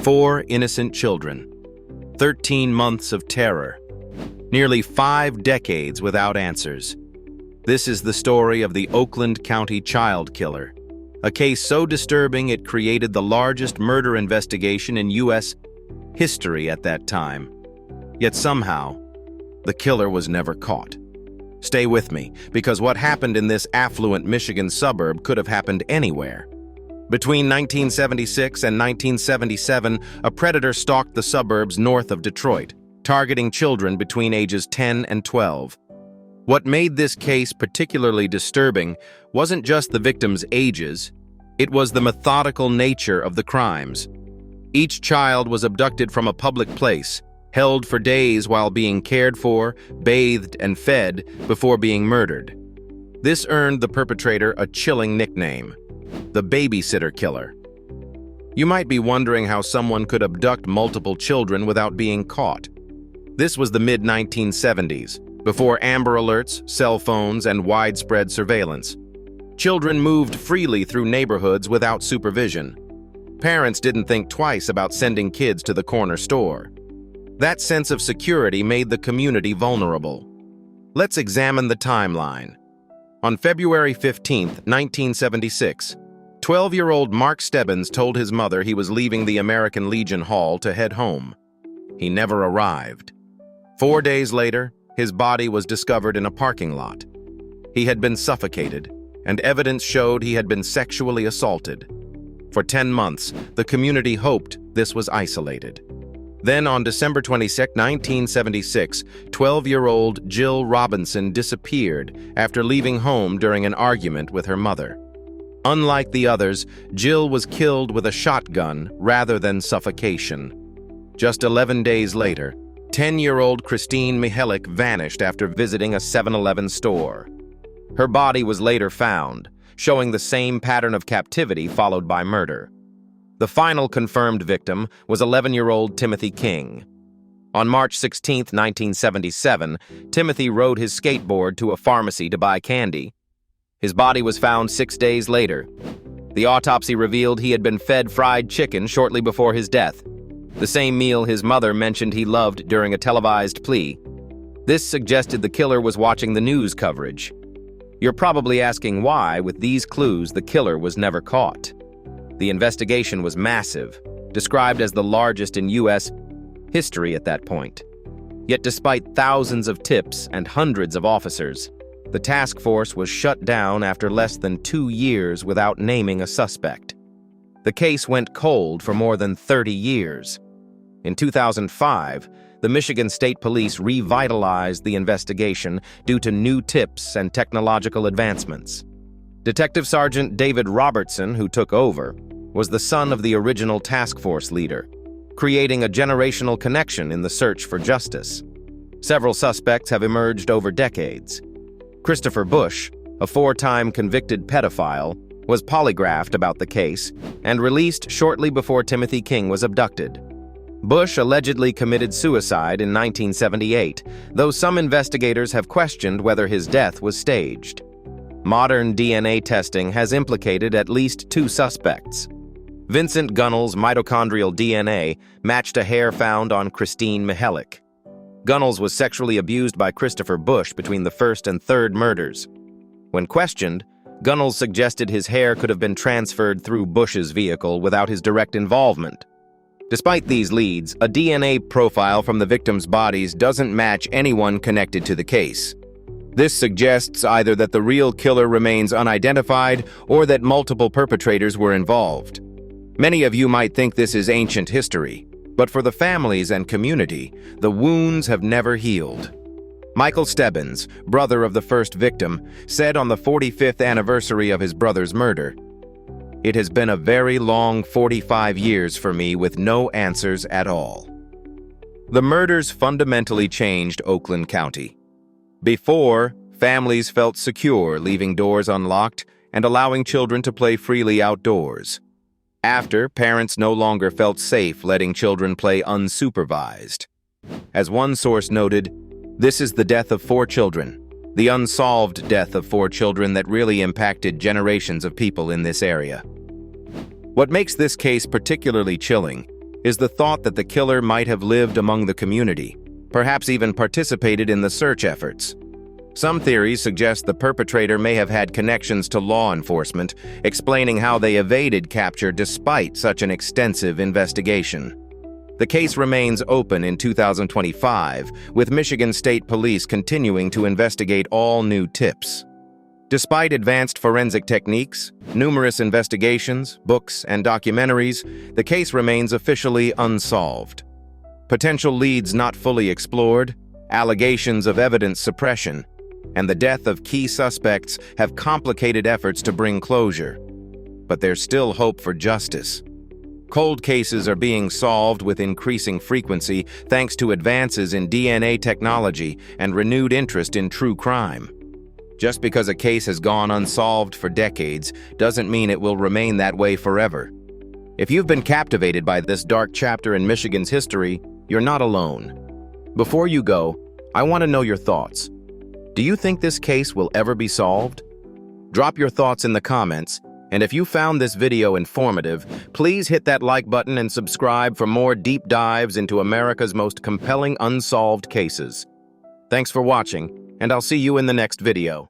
4 innocent children, 13 months of terror, nearly 5 decades without answers. This is the story of the Oakland County child killer, a case so disturbing it created the largest murder investigation in U.S. history at that time. Yet somehow, the killer was never caught. Stay with me, because what happened in this affluent Michigan suburb could have happened anywhere. Between 1976 and 1977, a predator stalked the suburbs north of Detroit, targeting children between ages 10 and 12. What made this case particularly disturbing wasn't just the victims' ages, it was the methodical nature of the crimes. Each child was abducted from a public place, held for days while being cared for, bathed, and fed before being murdered. This earned the perpetrator a chilling nickname: the Babysitter Killer. You might be wondering how someone could abduct multiple children without being caught. This was the mid-1970s, before Amber Alerts, cell phones, and widespread surveillance. Children moved freely through neighborhoods without supervision. Parents didn't think twice about sending kids to the corner store. That sense of security made the community vulnerable. Let's examine the timeline. On February 15, 1976, 12-year-old Mark Stebbins told his mother he was leaving the American Legion Hall to head home. He never arrived. 4 days later, his body was discovered in a parking lot. He had been suffocated, and evidence showed he had been sexually assaulted. For 10 months, the community hoped this was isolated. Then on December 22, 1976, 12-year-old Jill Robinson disappeared after leaving home during an argument with her mother. Unlike the others, Jill was killed with a shotgun rather than suffocation. Just 11 days later, 10-year-old Christine Mihelic vanished after visiting a 7-Eleven store. Her body was later found, showing the same pattern of captivity followed by murder. The final confirmed victim was 11-year-old Timothy King. On March 16, 1977, Timothy rode his skateboard to a pharmacy to buy candy. His body was found 6 days later. The autopsy revealed he had been fed fried chicken shortly before his death, the same meal his mother mentioned he loved during a televised plea. This suggested the killer was watching the news coverage. You're probably asking why, with these clues, the killer was never caught. The investigation was massive, described as the largest in U.S. history at that point. Yet despite thousands of tips and hundreds of officers, the task force was shut down after less than 2 years without naming a suspect. The case went cold for more than 30 years. In 2005, the Michigan State Police revitalized the investigation due to new tips and technological advancements. Detective Sergeant David Robertson, who took over, was the son of the original task force leader, creating a generational connection in the search for justice. Several suspects have emerged over decades. Christopher Bush, a 4-time convicted pedophile, was polygraphed about the case and released shortly before Timothy King was abducted. Bush allegedly committed suicide in 1978, though some investigators have questioned whether his death was staged. Modern DNA testing has implicated at least 2 suspects. Vincent Gunnell's mitochondrial DNA matched a hair found on Christine Mihelic. Gunnell's was sexually abused by Christopher Bush between the first and third murders. When questioned, Gunnell suggested his hair could have been transferred through Bush's vehicle without his direct involvement. Despite these leads, a DNA profile from the victims' bodies doesn't match anyone connected to the case. This suggests either that the real killer remains unidentified or that multiple perpetrators were involved. Many of you might think this is ancient history, but for the families and community, the wounds have never healed. Michael Stebbins, brother of the first victim, said on the 45th anniversary of his brother's murder, "It has been a very long 45 years for me with no answers at all." The murders fundamentally changed Oakland County. Before, families felt secure leaving doors unlocked and allowing children to play freely outdoors. After, parents no longer felt safe letting children play unsupervised. As one source noted, "This is the death of 4 children, the unsolved death of 4 children that really impacted generations of people in this area." What makes this case particularly chilling is the thought that the killer might have lived among the community, perhaps even participated in the search efforts. Some theories suggest the perpetrator may have had connections to law enforcement, explaining how they evaded capture despite such an extensive investigation. The case remains open in 2025, with Michigan State Police continuing to investigate all new tips. Despite advanced forensic techniques, numerous investigations, books, and documentaries, the case remains officially unsolved. Potential leads not fully explored, allegations of evidence suppression, and the death of key suspects have complicated efforts to bring closure. But there's still hope for justice. Cold cases are being solved with increasing frequency thanks to advances in DNA technology and renewed interest in true crime. Just because a case has gone unsolved for decades doesn't mean it will remain that way forever. If you've been captivated by this dark chapter in Michigan's history, you're not alone. Before you go, I want to know your thoughts. Do you think this case will ever be solved? Drop your thoughts in the comments, and if you found this video informative, please hit that like button and subscribe for more deep dives into America's most compelling unsolved cases. Thanks for watching, and I'll see you in the next video.